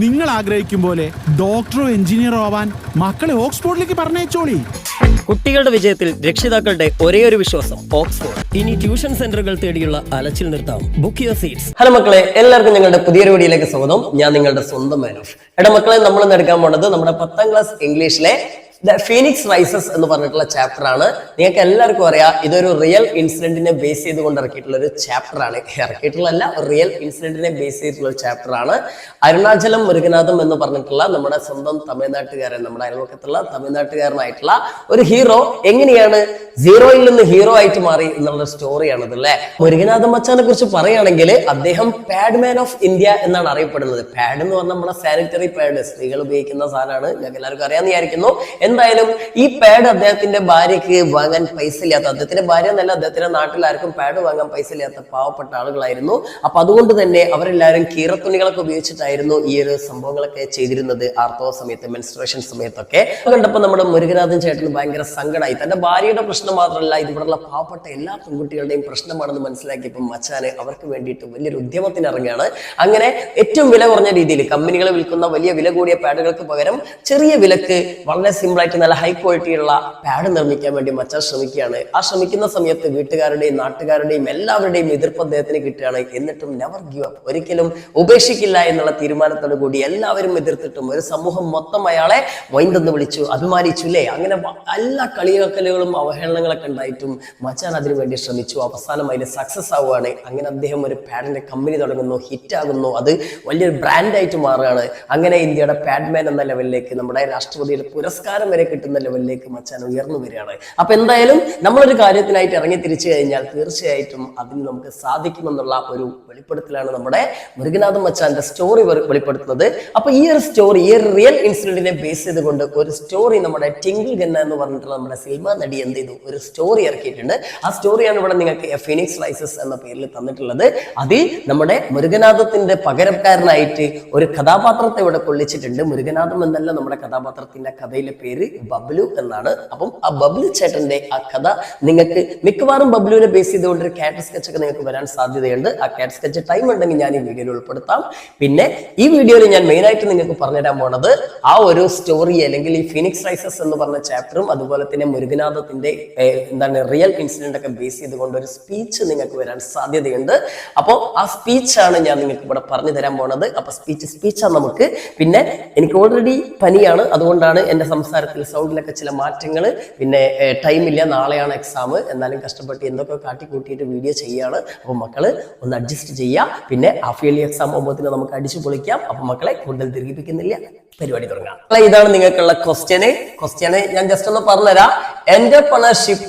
നിങ്ങൾ ആഗ്രഹിക്കും പോലെ ഡോക്ടറോ എഞ്ചിനീയറോ ആവാൻ മക്കളെ ഓക്സ്ഫോർഡിലേക്ക് പറഞ്ഞയച്ചോളി. കുട്ടികളുടെ വിജയത്തിൽ രക്ഷിതാക്കളുടെ ഒരേ ഒരു വിശ്വാസം ഓക്സ്ഫോർഡ്. ഇനി ട്യൂഷൻ സെന്ററുകൾ തേടിയുള്ള അലച്ചിൽ നിർത്താം. Book your seats. ഹലോ മക്കളെ, എല്ലാവർക്കും ഞങ്ങളുടെ പുതിയൊരു വീഡിയോയിലേക്ക് സ്വാഗതം. ഞാൻ നിങ്ങളുടെ സ്വന്തം മാനൂഫ്. മക്കളെ, നമ്മൾ എടുക്കാൻ പോണത് നമ്മുടെ 10ാം ക്ലാസ് ഇംഗ്ലീഷിലെ ഫീനിക്സ് റൈസസ് എന്ന് പറഞ്ഞിട്ടുള്ള ചാപ്റ്റർ ആണ്. നിങ്ങൾക്ക് എല്ലാവർക്കും അറിയാം, ഇതൊരു റിയൽ ഇൻസിഡന്റിനെ ബേസ് ചെയ്തുകൊണ്ട് ഇറക്കിയിട്ടുള്ള ഒരു ചാപ്റ്റർ ആണ്. ഇറക്കിയിട്ടുള്ളതല്ല, റിയൽ ഇൻസിഡന്റിനെ ബേസ് ചെയ്തിട്ടുള്ള ഒരു ചാപ്റ്റർ ആണ്. അരുണാചലം മുരുകനാഥം എന്ന് പറഞ്ഞിട്ടുള്ള നമ്മുടെ സ്വന്തം തമിഴ്നാട്ടുകാരൻ, നമ്മുടെ അയൽവക്കത്തുള്ള തമിഴ്നാട്ടുകാരനായിട്ടുള്ള ഒരു ഹീറോ എങ്ങനെയാണ് സീറോയിൽ നിന്ന് ഹീറോ ആയിട്ട് മാറി എന്നുള്ള സ്റ്റോറിയാണിത് അല്ലെ. മുരുകനാഥം മച്ചാനെ കുറിച്ച് പറയുകയാണെങ്കിൽ അദ്ദേഹം പാഡ്മാൻ ഓഫ് ഇന്ത്യ എന്നാണ് അറിയപ്പെടുന്നത്. പാഡ് എന്ന് പറഞ്ഞാൽ നമ്മുടെ സാനിറ്ററി പാഡ്, സ്ത്രീകൾ ഉപയോഗിക്കുന്ന സാധനമാണ്. ഞങ്ങൾക്ക് എല്ലാവർക്കും അറിയാമെന്ന് വിചാരിക്കുന്നു. എന്തായാലും ഈ പാഡ് അദ്ദേഹത്തിന്റെ ഭാര്യക്ക് വാങ്ങാൻ പൈസ ഇല്ലാത്ത, അദ്ദേഹത്തിന്റെ ഭാര്യ എന്നല്ല, അദ്ദേഹത്തിന്റെ നാട്ടിലാർക്കും പാഡ് വാങ്ങാൻ പൈസ ഇല്ലാത്ത പാവപ്പെട്ട ആളുകളായിരുന്നു. അപ്പൊ അതുകൊണ്ട് തന്നെ അവരെല്ലാവരും കീറത്തുണികളൊക്കെ ഉപയോഗിച്ചിട്ടായിരുന്നു ഈ ഒരു സംഭവങ്ങളൊക്കെ ചെയ്തിരുന്നത് ആർത്തവ സമയത്ത്, മെൻസ്ട്രുവേഷൻ സമയത്തൊക്കെ. കണ്ടപ്പോൾ നമ്മുടെ മുരുകനാഥൻ ചേട്ടന് ഭയങ്കര സങ്കടമായി. തന്റെ ഭാര്യയുടെ പ്രശ്നം മാത്രമല്ല, ഇവിടെയുള്ള പാവപ്പെട്ട എല്ലാ പെൺകുട്ടികളുടെയും പ്രശ്നമാണെന്ന് മനസ്സിലാക്കിയപ്പോൾ മച്ചാന് അവർക്ക് വേണ്ടിയിട്ട് വലിയൊരു ഉദ്യമത്തിന് ഇറങ്ങുകയാണ്. അങ്ങനെ ഏറ്റവും വില കുറഞ്ഞ രീതിയിൽ കമ്പനികൾ വിൽക്കുന്ന വലിയ വില കൂടിയ പാഡുകൾക്ക് പകരം ചെറിയ വിലക്ക് വളരെ സിമ്പിൾ ആയിട്ട് നല്ല ഹൈ ക്വാളിറ്റിയുള്ള പാഡ് നിർമ്മിക്കാൻ വേണ്ടി മച്ചാൻ ശ്രമിക്കുകയാണ്. ആ ശ്രമിക്കുന്ന സമയത്ത് വീട്ടുകാരുടെയും നാട്ടുകാരുടെയും എല്ലാവരുടെയും എതിർപ്പ് അദ്ദേഹത്തിന് കിട്ടുകയാണ്. എന്നിട്ടും നെവർ ഗിവ് അപ്പ്, ഒരിക്കലും ഉപേക്ഷിക്കില്ല എന്നുള്ള തീരുമാനത്തോടു കൂടി എല്ലാവരും എതിർത്തിട്ടും ഒരു സമൂഹം മൊത്തം അയാളെ മൊയ്ന്തെന്ന് വിളിച്ചു, അഭിമാനിച്ചു അല്ലേ. അങ്ങനെ എല്ലാ കളിയാക്കലുകളും അവഹേളനങ്ങളൊക്കെ ഉണ്ടായിട്ടും മച്ചാൻ അതിനു വേണ്ടി ശ്രമിച്ചു. അവസാനം അതിന് സക്സസ് ആവുകയാണ്. അങ്ങനെ അദ്ദേഹം ഒരു പാഡിന്റെ കമ്പനി തുടങ്ങുന്നു, ഹിറ്റ് ആകുന്നു, അത് വലിയൊരു ബ്രാൻഡായിട്ട് മാറുകയാണ്. അങ്ങനെ ഇന്ത്യയുടെ പാഡ്മാൻ എന്ന ലെവലിലേക്ക്, നമ്മുടെ രാഷ്ട്രപതിയുടെ പുരസ്കാരം വരെ കിട്ടുന്ന ലെവലിലേക്ക് മച്ചാൻ ഉയർന്നു വരികയാണ്. അപ്പൊ എന്തായാലും നമ്മളൊരു കാര്യത്തിനായിട്ട് ഇറങ്ങി തിരിച്ചു കഴിഞ്ഞാൽ തീർച്ചയായിട്ടും അതിന് നമുക്ക് സാധിക്കുമെന്നുള്ള ഒരു വെളിപ്പെടുത്തലാണ് നമ്മുടെ മുരുകനാഥൻ മച്ചാന്റെ സ്റ്റോറി വെളിപ്പെടുത്തുന്നത്. അപ്പൊ ഈ ഒരു സ്റ്റോറി, ഈ ഒരു റിയൽ ഇൻസിഡന്റിനെ ബേസ് ചെയ്തുകൊണ്ട് ഒരു സ്റ്റോറി നമ്മുടെ ടിങ്കിൾ ഗന്ന എന്ന് പറഞ്ഞിട്ടുള്ള നമ്മുടെ സിനിമ നടി എന്ത് ചെയ്തു, ഒരു സ്റ്റോറി ഇറക്കിയിട്ടുണ്ട്. ആ സ്റ്റോറിയാണ് ഇവിടെ നിങ്ങൾക്ക് ഫീനിക്സ് റൈസസ് എന്ന പേരിൽ തന്നിട്ടുള്ളത്. അതിൽ നമ്മുടെ മുരുകനാഥത്തിന്റെ പകരക്കാരനായിട്ട് ഒരു കഥാപാത്രത്തെ ഇവിടെ കൊള്ളിച്ചിട്ടുണ്ട്. മുരുകനാഥം എന്നല്ല നമ്മുടെ കഥാപാത്രത്തിന്റെ കഥയിലെ പേര് ബബ്ലു എന്നാണ്. അപ്പം ആ ബബ്ലു ചേട്ടന്റെ ആ കഥ നിങ്ങൾക്ക് മിക്കവാറും ബബ്ലുവിനെ ബേസ് ചെയ്തുകൊണ്ട് ഒരു കാറ്റ് സ്കെച്ച് ഒക്കെ നിങ്ങൾക്ക് വരാൻ സാധ്യതയുണ്ട്. ആ കാറ്റ് സ്കെച്ച് ടൈം ഉണ്ടെങ്കിൽ ഞാൻ ഈ വീഡിയോയിൽ ഉൾപ്പെടുത്താം. പിന്നെ ഈ വീഡിയോയിൽ ഞാൻ മെയിൻ ആയിട്ട് നിങ്ങൾക്ക് പറഞ്ഞുതരാൻ പോണത് ആ ഒരു സ്റ്റോറി, അല്ലെങ്കിൽ ഈ ഫീനിക്സ് റൈസസ് എന്ന് പറഞ്ഞ ചാപ്റ്ററും അതുപോലെ തന്നെ മുരുകനാഥത്തിന്റെ റിയൽ ഇൻസിഡന്റ് ഒക്കെ ബേസ് ചെയ്തുകൊണ്ട് ഒരു സ്പീച്ച് നിങ്ങൾക്ക് വരാൻ സാധ്യതയുണ്ട്. അപ്പോൾ ആ സ്പീച്ചാണ് ഞാൻ നിങ്ങൾക്ക് ഇവിടെ പറഞ്ഞു തരാൻ പോണത്. അപ്പൊ സ്പീച്ചാണ് നമുക്ക്. പിന്നെ എനിക്ക് ഓൾറെഡി പനിയാണ്, അതുകൊണ്ടാണ് എന്റെ സംസാരത്തിൽ സൗണ്ടിലൊക്കെ ചില മാറ്റങ്ങൾ. പിന്നെ ടൈമില്ല, നാളെയാണ് എക്സാം. എന്നാലും കഷ്ടപ്പെട്ട് എന്തൊക്കെ കാട്ടിക്കൂട്ടിയിട്ട് വീഡിയോ ചെയ്യാണ്. അപ്പൊ മക്കള് ഒന്ന് അഡ്ജസ്റ്റ് ചെയ്യാം. പിന്നെ ഹാഫ് ഇയർലി എക്സാം ആകുമ്പോഴത്തേന് നമുക്ക് അടിച്ചു പൊളിക്കാം. അപ്പൊ മക്കളെ കൂടുതൽ ദീർഘിപ്പിക്കുന്നില്ല, പരിപാടി തുടങ്ങാം. ഇതാണ് നിങ്ങൾക്കുള്ള ക്വസ്റ്റ്യന് ഞാൻ ജസ്റ്റ് ഒന്ന് പറഞ്ഞുതരാം. Entrepreneurship,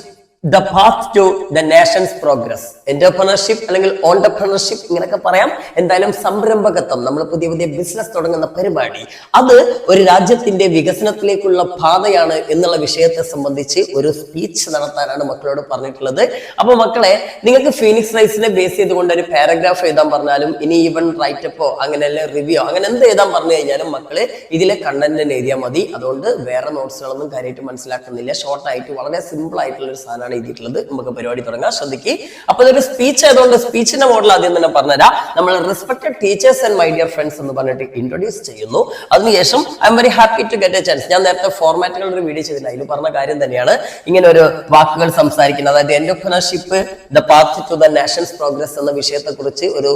the path to the nation's progress. Entrepreneurship അല്ലെങ്കിൽ ഓണ്ടർപ്രണർഷിപ്പ് ഇങ്ങനെയൊക്കെ പറയാം. എന്തായാലും സംരംഭകത്വം, നമ്മൾ പുതിയ പുതിയ ബിസിനസ് തുടങ്ങുന്ന പരിപാടി, അത് ഒരു രാജ്യത്തിന്റെ വികസനത്തിലേക്കുള്ള പാതയാണ് എന്നുള്ള വിഷയത്തെ സംബന്ധിച്ച് ഒരു സ്പീച്ച് നടത്താനാണ് മക്കളോട് പറഞ്ഞിട്ടുള്ളത്. അപ്പൊ മക്കളെ, നിങ്ങൾക്ക് ഫീനിക്സ് റൈസിനെ ബേസ് ചെയ്തുകൊണ്ട് ഒരു പാരഗ്രാഫ് എഴുതാൻ പറഞ്ഞാലും, ഇനി ഈവൻ റൈറ്റപ്പോ അങ്ങനെയല്ല റിവ്യൂ അങ്ങനെ എന്ത് എഴുതാൻ പറഞ്ഞു കഴിഞ്ഞാലും മക്കള് ഇതിലെ കണ്ടന്റ് തന്നെ എഴുതിയാൽ മതി. അതുകൊണ്ട് വേറെ നോട്ട്സുകളൊന്നും കാര്യമായിട്ട് മനസ്സിലാക്കുന്നില്ല. ഷോർട്ടായിട്ട് വളരെ സിമ്പിൾ ആയിട്ടുള്ള ഒരു സാധനമാണ് എഴുതിയിട്ടുള്ളത്. നമുക്ക് പരിപാടി തുടങ്ങാം, ശ്രദ്ധിക്കുക. അപ്പൊ ഇതൊരു സ്പീച്ച് ആയതുകൊണ്ട് സ്പീച്ചിന്റെ മോഡൽ ആദ്യം തന്നെ പറഞ്ഞുതരാം. നമ്മൾ respected teachers and my dear friends എന്ന് പറഞ്ഞിട്ട് ഇൻട്രൊഡ്യൂസ് ചെയ്യുന്നു. അതിനുശേഷം I am very happy to get a chance. ഞാൻ നേരത്തെ ഫോർമാറ്റുകളുടെ ഒരു വീഡിയോ ചെയ്തില്ല, അതിൽ പറഞ്ഞ കാര്യം തന്നെയാണ് ഇങ്ങനെ ഒരു വാക്കുകൾ സംസാരിക്കുന്നത്. അതായത് entrepreneurship, the path to the nation's progress എന്ന വിഷയത്തെ കുറിച്ച് ഒരു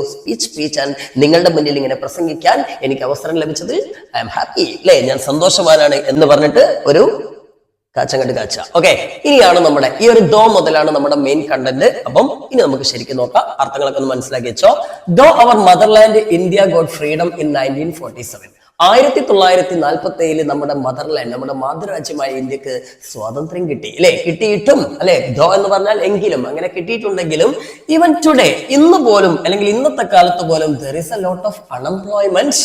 സ്പീച്ച് ആൻഡ് നിങ്ങളുടെ മുന്നിൽ ഇങ്ങനെ പ്രസംഗിക്കാൻ എനിക്ക് അവസരം ലഭിച്ചതിൽ ഐ എം ഹാപ്പി അല്ലേ, ഞാൻ സന്തോഷവാനാണ് എന്ന് പറഞ്ഞിട്ട് ഒരു കാച്ചങ്ങട്ട് കാച്ച. ഓക്കെ, ഇനിയാണ് നമ്മുടെ ഈ ഒരു ദോ മുതലാണ് നമ്മുടെ മെയിൻ കണ്ടന്റ്. അപ്പം ഇനി നമുക്ക് ശരിക്കും നോക്കാം, അർത്ഥങ്ങളൊക്കെ ഒന്ന് മനസ്സിലാക്കി വെച്ചോ. Though our motherland India got freedom in 1947. 1947 നമ്മുടെ മദർലാൻഡ്, നമ്മുടെ മാതൃരാജ്യമായ ഇന്ത്യക്ക് സ്വാതന്ത്ര്യം കിട്ടി അല്ലെ. കിട്ടിയിട്ടും അല്ലെ, ദോ എന്ന് പറഞ്ഞാൽ എങ്കിലും, അങ്ങനെ കിട്ടിയിട്ടുണ്ടെങ്കിലും ഈവൻ ടുഡേ, ഇന്ന് പോലും അല്ലെങ്കിൽ ഇന്നത്തെ കാലത്ത് പോലും there is a lot of unemployment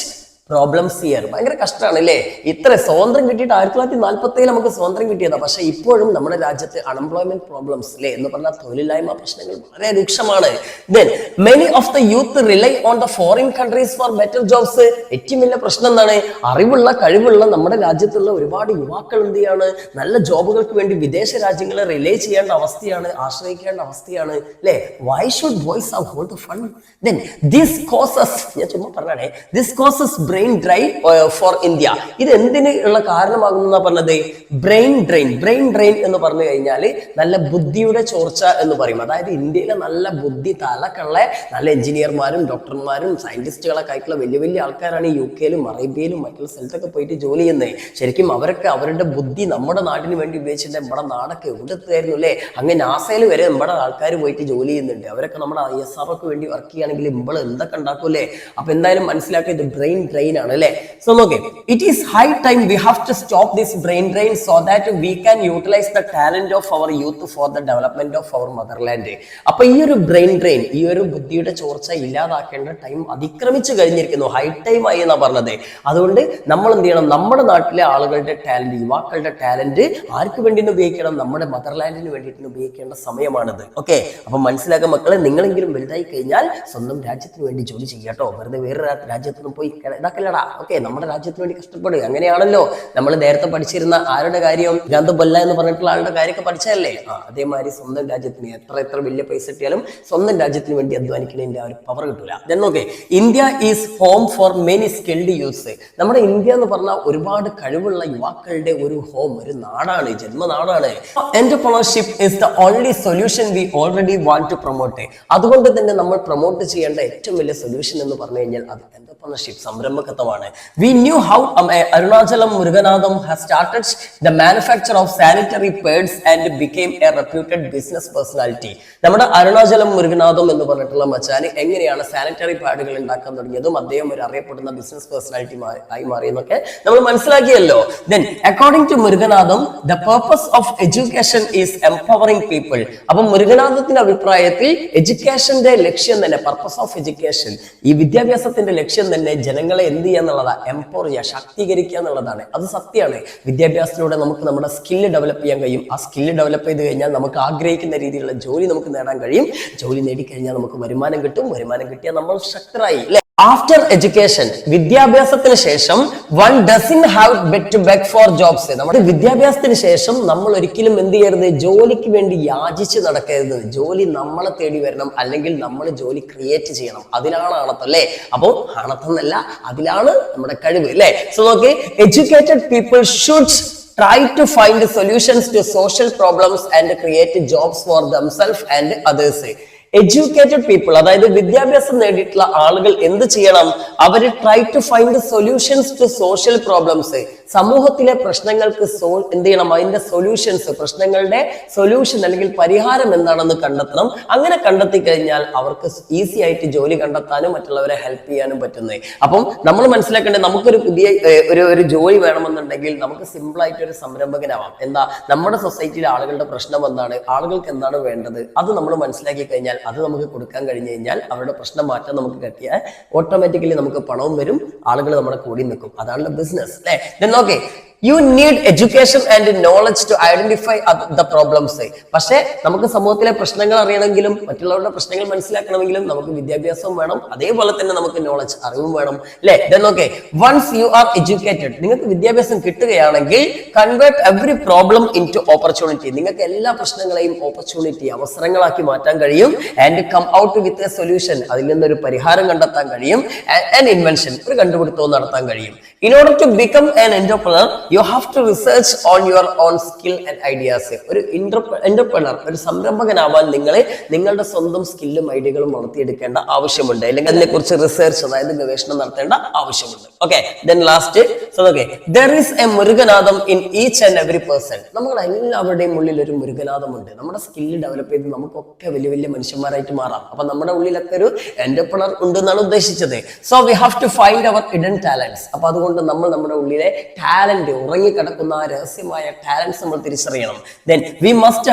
problems here. ഭയങ്കര കഷ്ടമാണ് അല്ലേ. ഇത്ര സ്വാതന്ത്ര്യം കിട്ടിയിട്ട് 1947 നമുക്ക് സ്വാതന്ത്ര്യം കിട്ടിയതാ. പക്ഷെ ഇപ്പോഴും നമ്മുടെ രാജ്യത്ത് അൺഎംപ്ലോയ്മെന്റ് പ്രോബ്ലംസ് അല്ലേ എന്ന് പറഞ്ഞാൽ തൊഴിലില്ലായ്മ പ്രശ്നങ്ങൾ വളരെ രൂക്ഷമാണ്. Then many of the youth rely on the foreign countries for better jobs. ഏറ്റവും വലിയ പ്രശ്നം എന്താണ്? അറിവുള്ള കഴിവുള്ള നമ്മുടെ രാജ്യത്തുള്ള ഒരുപാട് യുവാക്കൾ എന്ത് ചെയ്യാണ്, നല്ല ജോബുകൾക്ക് വേണ്ടി വിദേശ രാജ്യങ്ങളെ റിലേ ചെയ്യേണ്ട അവസ്ഥയാണ്, ആശ്രയിക്കേണ്ട അവസ്ഥയാണ് അല്ലെ. Why should boys have hold the fund? Then this causes, ഞാൻ ചുമ്മാ പറഞ്ഞാണേ, this causes brain dry for India. ഇത് എന്തിന് ഉള്ള കാരണമാകുന്ന പറഞ്ഞത്? ബ്രെയിൻ ഡ്രെയിൻ എന്ന് പറഞ്ഞു കഴിഞ്ഞാൽ നല്ല ബുദ്ധിയുടെ ചോർച്ച എന്ന് പറയും. അതായത് ഇന്ത്യയിലെ നല്ല ബുദ്ധി തലക്കുള്ള നല്ല എഞ്ചിനീയർമാരും ഡോക്ടർമാരും സയന്റിസ്റ്റുകളൊക്കെ ആയിട്ടുള്ള വലിയ വലിയ ആൾക്കാരാണ് ഈ UK അറേബ്യയിലും മറ്റുള്ള സ്ഥലത്തൊക്കെ പോയിട്ട് ജോലി ചെയ്യുന്നത്. ശരിക്കും അവരൊക്കെ അവരുടെ ബുദ്ധി നമ്മുടെ നാടിന് വേണ്ടി ഉപയോഗിച്ചിട്ട് നമ്മുടെ നാടൊക്കെ എവിടെത്തായിരുന്നു അല്ലേ? അങ്ങനെ നാസയിൽ വരെ നമ്മുടെ ആൾക്കാർ പോയിട്ട് ജോലി ചെയ്യുന്നുണ്ട്. അവരൊക്കെ നമ്മുടെ ISRO വേണ്ടി വർക്ക് ചെയ്യുകയാണെങ്കിൽ നമ്മൾ എന്തൊക്കെ ഉണ്ടാക്കൂല്ലേ? അപ്പൊ എന്തായാലും മനസ്സിലാക്കുക, ഇത് ബ്രെയിൻ ആണ് അല്ലേ? സോ നോക്കേ, it is high time we have to stop this brain drain so that we can utilize the talent of our youth for the development of our motherland. അപ്പൊ ഈ ഒരു ബ്രെയിൻ ഡ്രെയിൻ, ഈ ഒരു ബുദ്ധിയുടെ ചോർച്ച ഇല്ലാതാക്കേണ്ട ടൈം അതിക്രമിച്ചു കഴിഞ്ഞിരിക്കുന്നു. ഹൈ ടൈം ആയി എന്നാ പറഞ്ഞത്. അതുകൊണ്ട് നമ്മൾ എന്ത് ചെയ്യണം? നമ്മുടെ നാട്ടിലെ ആളുകളുടെ ടാലന്റ്, യുവാക്കളുടെ ടാലന്റ് ആർക്ക് വേണ്ടി ഉപയോഗിക്കണം? നമ്മുടെ മദർലാൻഡിന് വേണ്ടിയിട്ട് ഉപയോഗിക്കേണ്ട സമയമാണിത്. ഓക്കെ, അപ്പൊ മനസ്സിലാക്കുക മക്കളെ, നിങ്ങളെങ്കിലും വലുതായി കഴിഞ്ഞാൽ സ്വന്തം രാജ്യത്തിന് വേണ്ടി ജോലി ചെയ്യാട്ടോ. വെറുതെ വേറെ രാജ്യത്തൊന്നും പോയി ഇതാക്കല്ലടാ. ഓക്കെ, നമ്മുടെ രാജ്യത്തിന് വേണ്ടി കഷ്ടപ്പെടുക. അങ്ങനെയാണല്ലോ നമ്മൾ നേരത്തെ പഠിച്ചിരുന്ന ആരുടെ കാര്യം? ഗാന്ധ ബൊല്ല എന്ന് പറഞ്ഞിട്ടുള്ള ആളുടെ കാര്യമൊക്കെ പഠിച്ചതല്ലേ? അതേമാതിരി സ്വന്തം രാജ്യത്തിന് എത്ര വലിയ പൈസ കിട്ടിയാലും സ്വന്തം രാജ്യത്തിന് വേണ്ടി അധ്വാനിക്കുന്നതിന്റെ ആ ഒരു പവർ കിട്ടൂല. Then okay, India is home for many skilled youth. നമ്മുടെ ഇന്ത്യ എന്ന് പറഞ്ഞാൽ ഒരുപാട് കഴിവുള്ള യുവാക്കളുടെ ഒരു ഹോം, ഒരു നാടാണ്, ജന്മനാടാണ്. Entrepreneurship is the only solution we already want to promote. അതുകൊണ്ട് തന്നെ നമ്മൾ പ്രൊമോട്ട് ചെയ്യേണ്ട ഏറ്റവും വലിയ സൊല്യൂഷൻ എന്ന് പറഞ്ഞു കഴിഞ്ഞാൽ അത് എന്റർപ്രണർഷിപ്പ്, സംരംഭകത്വമാണ്. We knew how Arunachalam Muruganantham has started the manufacture of sanitary pads and became a reputed business personality. നമ്മുടെ അരുണാചലം മുരുകനാഥം എന്ന് പറഞ്ഞിട്ടുള്ള മച്ചാന് എങ്ങനെയാണ് സാനിറ്ററി പാഡുകൾ ഉണ്ടാക്കാൻ തുടങ്ങിയതും അദ്ദേഹം ഒരു അറിയപ്പെടുന്ന ബിസിനസ് പേഴ്സണാലിറ്റി ആയി മാറിയെന്നൊക്കെ നമ്മൾ മനസ്സിലാക്കിയല്ലോ. Then according to Muruganantham the purpose of education is empowering people. അപ്പം മുരുകനാഥത്തിന്റെ അഭിപ്രായത്തിൽ എഡ്യൂക്കേഷന്റെ ലക്ഷ്യം തന്നെ, പർപ്പസ് ഓഫ് എഡ്യൂക്കേഷൻ, ഈ വിദ്യാഭ്യാസത്തിന്റെ ലക്ഷ്യം തന്നെ ജനങ്ങളെ എന്ത് ചെയ്യുക എന്നുള്ളതാണ്? എംപവർ ചെയ്യുക, ശാക്തീകരിക്കുക എന്നുള്ളതാണ്. അത് സത്യമാണ്. വിദ്യാഭ്യാസത്തിലൂടെ നമുക്ക് നമ്മുടെ സ്കില്ല് ഡെവലപ്പ് ചെയ്യാൻ കഴിയും. ആ സ്കില്ല് ഡെവലപ്പ് ചെയ്ത് കഴിഞ്ഞാൽ നമുക്ക് ആഗ്രഹിക്കുന്ന രീതിയിലുള്ള ജോലി നമുക്ക് നേടാൻ കഴിയും. ജോലി നേടിക്കഴിഞ്ഞാൽ നമുക്ക് വരുമാനം കിട്ടും. വരുമാനം കിട്ടിയാൽ നമ്മൾ ശക്തരായി അല്ലെ? ആഫ്റ്റർ എഡ്യൂക്കേഷൻ, വിദ്യാഭ്യാസത്തിന് ശേഷം one dozen have bet to beg for jobs. നമ്മുടെ വിദ്യാഭ്യാസത്തിന് ശേഷം നമ്മൾ ഒരിക്കലും എന്ത് ചെയ്യരുത്? ജോലിക്ക് വേണ്ടി യാചിച്ച് നടക്കരുത്. ജോലി നമ്മളെ തേടി വരണം, അല്ലെങ്കിൽ നമ്മൾ ജോലി ക്രിയേറ്റ് ചെയ്യണം. അതിലാണ് ആണത്തം അല്ലേ? അപ്പോൾ ആണത്തം എന്നല്ല, അതിലാണ് നമ്മുടെ കഴിവ് അല്ലേ? സോ നോക്കി, educated people should try to find solutions to social problems and create jobs for themselves and others. Educated people, അതായത് വിദ്യാഭ്യാസം നേടിയിട്ടുള്ള ആളുകൾ എന്ത് ചെയ്യണം? അവർ try to find solutions to social problems. സമൂഹത്തിലെ പ്രശ്നങ്ങൾക്ക് എന്ത് ചെയ്യണം? അതിന്റെ സൊല്യൂഷൻസ്, പ്രശ്നങ്ങളുടെ സൊല്യൂഷൻ അല്ലെങ്കിൽ പരിഹാരം എന്താണെന്ന് കണ്ടെത്തണം. അങ്ങനെ കണ്ടെത്തി കഴിഞ്ഞാൽ അവർക്ക് ഈസി ആയിട്ട് ജോലി കണ്ടെത്താനും മറ്റുള്ളവരെ ഹെൽപ്പ് ചെയ്യാനും പറ്റുന്നത്. അപ്പം നമ്മൾ മനസ്സിലാക്കേണ്ടത്, നമുക്കൊരു പുതിയ ഒരു ജോലി വേണമെന്നുണ്ടെങ്കിൽ നമുക്ക് സിമ്പിൾ ആയിട്ട് ഒരു സംരംഭകനാവാം. എന്താ? നമ്മുടെ സൊസൈറ്റിയിലെ ആളുകളുടെ പ്രശ്നം എന്താണ്, ആളുകൾക്ക് എന്താണ് വേണ്ടത്, അത് നമ്മൾ മനസ്സിലാക്കി കഴിഞ്ഞാൽ അത് നമുക്ക് കൊടുക്കാൻ കഴിഞ്ഞു കഴിഞ്ഞാൽ അവരുടെ പ്രശ്നം മാറ്റാൻ നമുക്ക് കിട്ടിയാൽ ഓട്ടോമാറ്റിക്കലി നമുക്ക് പണവും വരും, ആളുകൾ നമ്മുടെ കൂടി നിൽക്കും. അതാണല്ലോ ബിസിനസ് അല്ലേ? Then okay, you need education and knowledge to identify the problems. പക്ഷേ നമുക്ക് സമൂഹത്തിലെ പ്രശ്നങ്ങൾ അറിയണമെങ്കിലും മറ്റുള്ളവരുടെ പ്രശ്നങ്ങൾ മനസ്സിലാക്കണമെങ്കിലും നമുക്ക് വിദ്യാഭ്യാസവും വേണം, അതേപോലെ തന്നെ നമുക്ക് നോളജ്, അറിവും വേണം അല്ലേ? Then okay, once you are educated, നിങ്ങൾക്ക് വിദ്യാഭ്യാസം കിട്ടുകയാണെങ്കിൽ convert every problem into opportunity. നിങ്ങൾക്ക് എല്ലാ പ്രശ്നങ്ങളെയും ഓപ്പർച്യൂണിറ്റി, അവസരങ്ങളാക്കി മാറ്റാൻ കഴിയും. And come out with a solution, അതിൽ നിന്നൊരു പരിഹാരം കണ്ടെത്താൻ കഴിയും. An invention, ഒരു കണ്ടുപിടുത്തവും നടത്താൻ കഴിയും. In order to become an entrepreneur, you have to research on your own skill and ideas. ഒരു എന്റർപ്രണർ, ഒരു സംരംഭകനാവാൻ നിങ്ങളുടെ സ്വന്തം സ്കില്ലും ഐഡിയകളും വളർത്തിയെടുക്കേണ്ട ആവശ്യമുണ്ട്, അല്ലെങ്കിൽ അതിനെക്കുറിച്ച് റിസർച്ച്, അതായത് ഗവേഷണം നടത്തേണ്ട ആവശ്യമുണ്ട്. Okay, then last, there is a മുരുകനാഥം in each and every person. നമ്മുടെ എല്ലാവരുടെയും ഉള്ളിൽ ഒരു മുരുകനാഥമുണ്ട്. നമ്മുടെ സ്കില്ല് ഡെവലപ്പ് ചെയ്ത് നമുക്കൊക്കെ വലിയ വലിയ മനുഷ്യന്മാരായിട്ട് മാറാം. അപ്പൊ നമ്മുടെ ഉള്ളിലൊക്കെ ഒരു എന്റർപ്രണർ ഉണ്ട് എന്നാണ് ഉദ്ദേശിച്ചത്. So we have to find our hidden talents. അപ്പൊ അതുകൊണ്ട് നമ്മൾ നമ്മുടെ ഉള്ളിലെ ടാലന്റ്, ഉറങ്ങിക്കിടക്കുന്ന ആ രഹസ്യമായ ടാലന്റ്സ് നമ്മൾ തിരിച്ചറിയണം. Then we must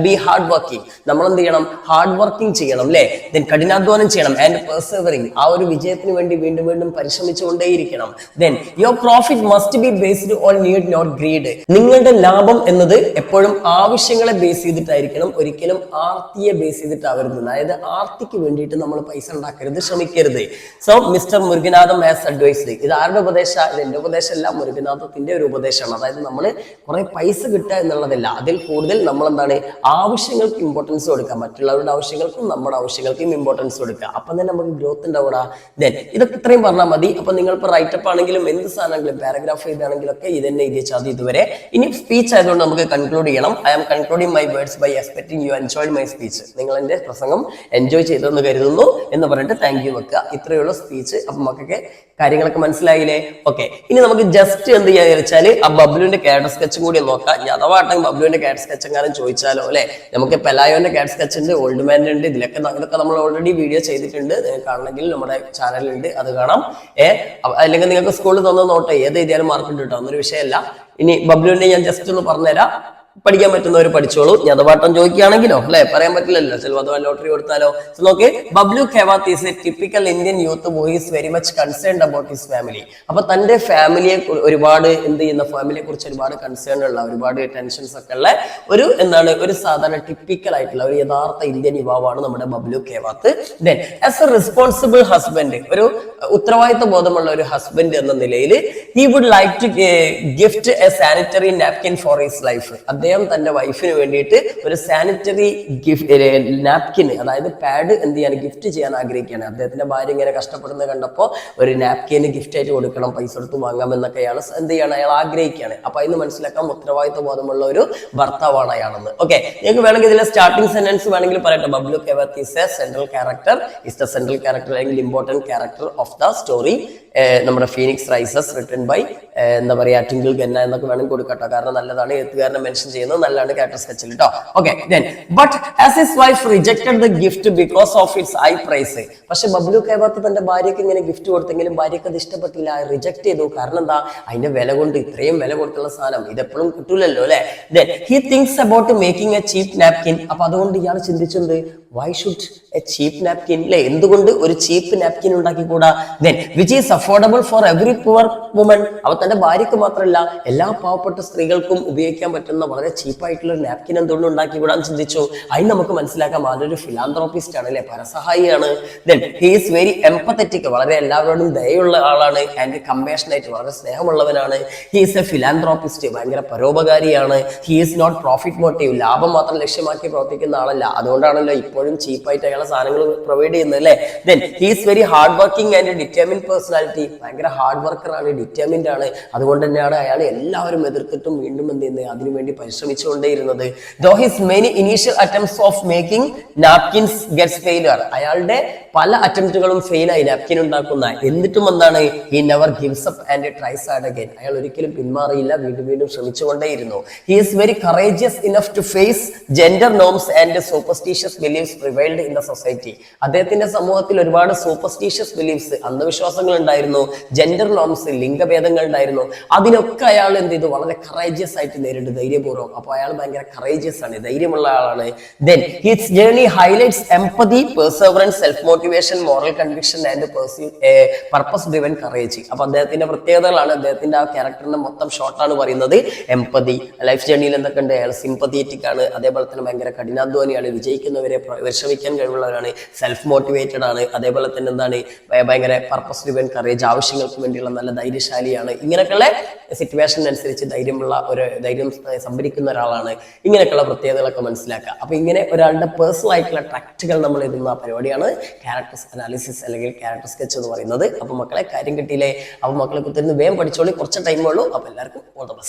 be hard working. നമ്മൾ എന്ത് ചെയ്യണം? ഹാർഡ് വർക്കിംഗ് ചെയ്യണം അല്ലേ? ദെൻ കഠിനാധ്വാനം ചെയ്യണം. ആൻഡ് പെർസെവറിംഗ്, ആ ഒരു വിജയത്തിന് വേണ്ടി വീണ്ടും വീണ്ടും പരിശ്രമിച്ചുകൊണ്ടേയിരിക്കണം. Then your profit must be based on need not greed. നിങ്ങളുടെ ലാഭം എന്നത് എപ്പോഴും ആവശ്യങ്ങളെ ബേസ് ചെയ്തിട്ടായിരിക്കണം, ഒരിക്കലും ആർത്തിയെ ബേസ് ചെയ്തിട്ടാവരുത്. അതായത് ആർത്തിക്ക് വേണ്ടിയിട്ട് നമ്മൾ പൈസ ഉണ്ടാക്കരുത്, ശ്രമിക്കരുത്. So mister Muruganantham has advised. ഇത് ആരുടെ ഉപദേശ? ഇത് എന്റെ ഉപദേശമല്ല, മുരുകനാഥത്തിന്റെ കേരളത്തിന്റെ ഒരു ഉപദേശമാണ്. അതായത് നമ്മൾ കുറെ പൈസ കിട്ടുക എന്നുള്ളതല്ല, അതിൽ കൂടുതൽ നമ്മൾ എന്താണ് ആവശ്യങ്ങൾക്ക് ഇമ്പോർട്ടൻസ് കൊടുക്കുക, മറ്റുള്ളവരുടെ ആവശ്യങ്ങൾക്കും നമ്മുടെ ആവശ്യങ്ങൾക്കും ഇമ്പോർട്ടൻസ് കൊടുക്കുക. അപ്പം തന്നെ നമുക്ക് ഗ്രോത്ത് ഉണ്ടാവുക. ദെൻ ഇതൊക്കെ ഇത്രയും പറഞ്ഞാൽ മതി. അപ്പൊ നിങ്ങൾ ഇപ്പോൾ റൈറ്റപ്പ് ആണെങ്കിലും എന്ത് സാധനമെങ്കിലും പാരഗ്രാഫ് ചെയ്താണെങ്കിലും ഒക്കെ ഇത് തന്നെ എഴുതിച്ചാൽ മതി ഇതുവരെ. ഇനി സ്പീച്ച് ആയതുകൊണ്ട് നമുക്ക് കൺക്ലൂഡ് ചെയ്യണം. I am concluding my words by expecting you enjoyed my speech. നിങ്ങൾ എന്റെ പ്രസംഗം എൻജോയ് ചെയ്തെന്ന് കരുതുന്നു എന്ന് പറഞ്ഞിട്ട് താങ്ക് യു വെക്കുക. ഇത്രയുള്ള സ്പീച്ച്. അപ്പൊ നമുക്കൊക്കെ കാര്യങ്ങളൊക്കെ മനസ്സിലായില്ലേ? ഓക്കെ, ഇനി നമുക്ക് ജസ്റ്റ് എന്ത് ചെയ്യാന്ന് വെച്ചാൽ ആ ബബ്ലുവിന്റെ ക്യാരക്ടർ സ്കെച്ചും കൂടി നോക്കാം. ഇനി അഥവാ ബബ്ലുവിന്റെ ക്യാരക്ടർ സ്കെച്ച് എങ്ങാനും ചോദിച്ചാലോ അല്ലെ. നമുക്ക് പെലായോന്റെ ക്യാരക്ടർ സ്കെച്ച് ഉണ്ട്, ഓൾഡ് മാൻ്റെ ഉണ്ട്, ഇതൊക്കെ നമ്മൾ ഓൾറെഡി വീഡിയോ ചെയ്തിട്ടുണ്ട്. കാണണമെങ്കിൽ നമ്മുടെ ചാനലിലുണ്ട്, അത് കാണാം. അല്ലെങ്കിൽ നിങ്ങൾക്ക് സ്കൂളിൽ തന്ന നോട്ടെ ഏത് എഴുതിയാലും മാർക്ക് ഉണ്ട് കേട്ടോ, ഒന്നൊരു വിഷയമല്ല. ഇനി ബബ്ലുവിന്റെ ഞാൻ ജസ്റ്റ് ഒന്ന് പറഞ്ഞുതരാം, പഠിക്കാൻ പറ്റുന്നവർ പഠിച്ചോളൂ. ഞാൻ അഥവാട്ടം ചോദിക്കുകയാണെങ്കിലോ അല്ലെ, പറയാൻ പറ്റില്ലല്ലോ, ചിലപ്പോൾ അഥവാ ലോട്ടറി കൊടുത്താലോ. നോക്കി, Bablu Khewat is a typical Indian youth who is very much concerned about his family. അപ്പൊ തന്റെ ഫാമിലിയെ ഒരുപാട് എന്ത് ചെയ്യുന്ന, ഫാമിലിയെ കുറിച്ച് ഒരുപാട് കൺസേൺ ഉള്ള, ഒരുപാട് ടെൻഷൻസ് ഒക്കെ ഉള്ള ഒരു സാധാരണ ടിപ്പിക്കൽ ആയിട്ടുള്ള ഒരു യഥാർത്ഥ ഇന്ത്യൻ യുവാവാണ് നമ്മുടെ Bablu Khewat. Then as a responsible husband, ഒരു ഉത്തരവാദിത്വ ബോധമുള്ള ഒരു ഹസ്ബൻഡ് എന്ന നിലയിൽ he would like to gift a sanitary napkin for his life. അദ്ദേഹം തന്റെ വൈഫിന് വേണ്ടിയിട്ട് ഒരു സാനിറ്ററി നാപ്കിൻ, അതായത് പാഡ് എന്ത് ചെയ്യാൻ ഗിഫ്റ്റ് ചെയ്യാൻ ആഗ്രഹിക്കുകയാണ്. അദ്ദേഹത്തിന്റെ ഭാര്യ ഇങ്ങനെ കഷ്ടപ്പെടുന്നത് കണ്ടപ്പോൾ ഒരു നാപ്കിന് ഗിഫ്റ്റ് ആയിട്ട് കൊടുക്കണം, പൈസ കൊടുത്ത് വാങ്ങാം എന്നൊക്കെയാണ് എന്ത് ചെയ്യണം അയാൾ ആഗ്രഹിക്കുകയാണ്. അപ്പൊ അതിന് മനസ്സിലാക്കാം ഉത്തരവാദിത്വ ബോധമുള്ള ഒരു ഭർത്താവാണ് അയാളെന്ന്. ഓക്കെ, നിങ്ങൾക്ക് വേണമെങ്കിൽ ഇതിലെ സ്റ്റാർട്ടിംഗ് സെന്റൻസ് വേണമെങ്കിൽ പറയട്ടെ. Bablu Khewat is a central character, is the central character അല്ലെങ്കിൽ important character of the story. നമ്മുടെ ഫീനിക്സ് റൈസസ് റിട്ടൺ ബൈ എന്താ പറയാ ടിങ്കിൾ ഗന്ന എന്നൊക്കെ വേണമെങ്കിൽ കൊടുക്കട്ടോ, കാരണം നല്ലതാണ്. എഴുത്തുകാരനെ മെൻഷൻ ചെയ്യുന്നത് നല്ലതാണ് ക്യാരക്ടർ സ്കെച്ചിൽ കേട്ടോ. Okay, then but as his wife rejected the gift because of its high price. പക്ഷെ ബബ്ലു ഖേവാത്ത് തന്റെ ഭാര്യയ്ക്ക് ഇങ്ങനെ ഗിഫ്റ്റ് കൊടുത്തെങ്കിലും ഭാര്യയ്ക്ക് അത് ഇഷ്ടപ്പെട്ടില്ല, റിജക്ട് ചെയ്തു. കാരണം എന്താ, അതിന്റെ വില കൊണ്ട്, ഇത്രയും വില കൊടുത്തുള്ള സാധനം ഇതെപ്പോഴും കിട്ടൂലല്ലോ അല്ലെ. Then he thinks about making a cheap napkin. അപ്പൊ അതുകൊണ്ട് ഇയാൾ ചിന്തിച്ചത് why should a cheap napkin അല്ലെ, എന്തുകൊണ്ട് ഒരു ചീപ്പ് നാപ്കിൻ ഉണ്ടാക്കിക്കൂടാ. Then which is affordable for every poor woman. അവ തന്റെ ഭാര്യയ്ക്ക് മാത്രമല്ല എല്ലാ പാവപ്പെട്ട സ്ത്രീകൾക്കും ഉപയോഗിക്കാൻ പറ്റുന്ന വളരെ ചീപ്പായിട്ടുള്ള ഒരു നാപ്കിൻ എന്തുകൊണ്ട് ഉണ്ടാക്കിക്കൂടാന്ന് ചിന്തിച്ചു. അതിന് നമുക്ക് മനസ്സിലാക്കാം അതൊരു ഫിലാന്ത്രോപ്പിസ്റ്റ് ആണ് അല്ലെ, പരസഹായിയാണ്. Then he is very empathetic, വളരെ എല്ലാവരോടും ദയുള്ള ആളാണ്. ആൻഡ് കമ്പാഷനേറ്റ്, വളരെ സ്നേഹമുള്ളവനാണ്. ഹി ഈസ് എ ഫിലാന്ത്രോപ്പിസ്റ്റ്, ഭയങ്കര പരോപകാരിയാണ്. He is not profit motive, ലാഭം മാത്രം ലക്ഷ്യമാക്കി പ്രവർത്തിക്കുന്ന ആളല്ല. അതുകൊണ്ടാണല്ലോ ഇപ്പോഴും ചീപ്പായിട്ട് അയാളെ സാധനങ്ങൾ പ്രൊവൈഡ് ചെയ്യുന്നത് അല്ലേ. Then he is very hard working and determined personality, ഭയങ്കര ഹാർഡ് വർക്കർ ആണ്, ഡിറ്റർമിൻഡ് ആണ്. അതുകൊണ്ട് തന്നെയാണ് അയാൾ എല്ലാവരും എതിർത്തിട്ടും വീണ്ടും എന്ത് ചെയ്യുന്നത്, അതിനുവേണ്ടി പരിശ്രമിച്ചുകൊണ്ടേയിരുന്നത്. Though his many initial attempts of making napkins gets failure. അയാളുടെ പല അറ്റംപ്റ്റുകളും ഫെയിലായി നാപ്കിൻ ഉണ്ടാക്കുന്ന. എന്നിട്ടും എന്താണ്, he never gives up and tries hard again. അയാൾ ഒരിക്കലും പിന്മാറിയില്ല, വീണ്ടും വീണ്ടും ശ്രമിച്ചുകൊണ്ടേയിരുന്നു. He is very courageous enough to face gender norms and superstitious beliefs prevailed in the society. അദ്ദേഹത്തിന്റെ സമൂഹത്തിൽ ഒരുപാട് സൂപ്പർസ്റ്റീഷ്യസ് ബിലീഫ്സ്, അന്ധവിശ്വാസങ്ങൾ ഉണ്ടായിരുന്നു, ജെൻഡർ നോംസ്, ലിംഗഭേദങ്ങൾ ഉണ്ടായിരുന്നു. അതിനൊക്കെ അയാൾ എന്ത് ചെയ്തു, വളരെ കറേജിയസ് ആയിട്ട് നേരിട്ട്, ധൈര്യപൂർവ്വം. അപ്പോൾ അയാൾ ഭയങ്കര കറേജിയസ് ആണ്, ധൈര്യമുള്ള ആളാണ്. Then his journey highlights empathy, Perseverance, self motivation, moral conviction and purpose driven courage. അപ്പൊ അദ്ദേഹത്തിന്റെ പ്രത്യേകതകളാണ്, അദ്ദേഹത്തിന്റെ ആ ക്യാരക്ടറിന്റെ മൊത്തം ഷോർട്ടാണ് പറയുന്നത്. എംപതി, ലൈഫ് ജേർണിയിൽ എന്തൊക്കെ ഉണ്ട്, അയാൾ സിംപതീറ്റിക് ആണ്, അതേപോലെ തന്നെ ഭയങ്കര കഠിനാധ്വാനിയാണ്, വിജയിക്കുന്നവരെ വിഷമിക്കാൻ കഴിവുള്ളവരാണ്, സെൽഫ് മോട്ടിവേറ്റഡ് ആണ്, അതേപോലെ തന്നെ എന്താണ് ഭയങ്കര പർപ്പസ് ഡ്രിവൻ കറേജ്, ആവശ്യങ്ങൾക്ക് വേണ്ടിയുള്ള നല്ല ധൈര്യശാലിയാണ്. ഇങ്ങനെയൊക്കെയുള്ള സിറ്റുവേഷനനുസരിച്ച് ധൈര്യം സംഭരിക്കുന്ന ഒരാളാണ്. ഇങ്ങനെയൊക്കെയുള്ള പ്രത്യേകതകളൊക്കെ മനസ്സിലാക്കുക. അപ്പൊ ഇങ്ങനെ ഒരാളുടെ പേഴ്സണൽ ആയിട്ടുള്ള ട്രാക്റ്റുകൾ നമ്മൾ എഴുതുന്ന പരിപാടിയാണ് ക്യാരക്ടർ അനാലിസിസ് അല്ലെങ്കിൽ ക്യാരക്ടർ സ്കെച്ച് എന്ന് പറയുന്നത്. അപ്പൊ മക്കളെ കാര്യം കിട്ടിയില്ലേ? അപ്പൊ മക്കളെ കുത്തിരുന്ന് വേഗം പഠിച്ചോളി, കുറച്ച് ടൈമേ ഉള്ളൂ. അപ്പൊ എല്ലാവർക്കും ഓൾ ദ ബെസ്റ്റ്.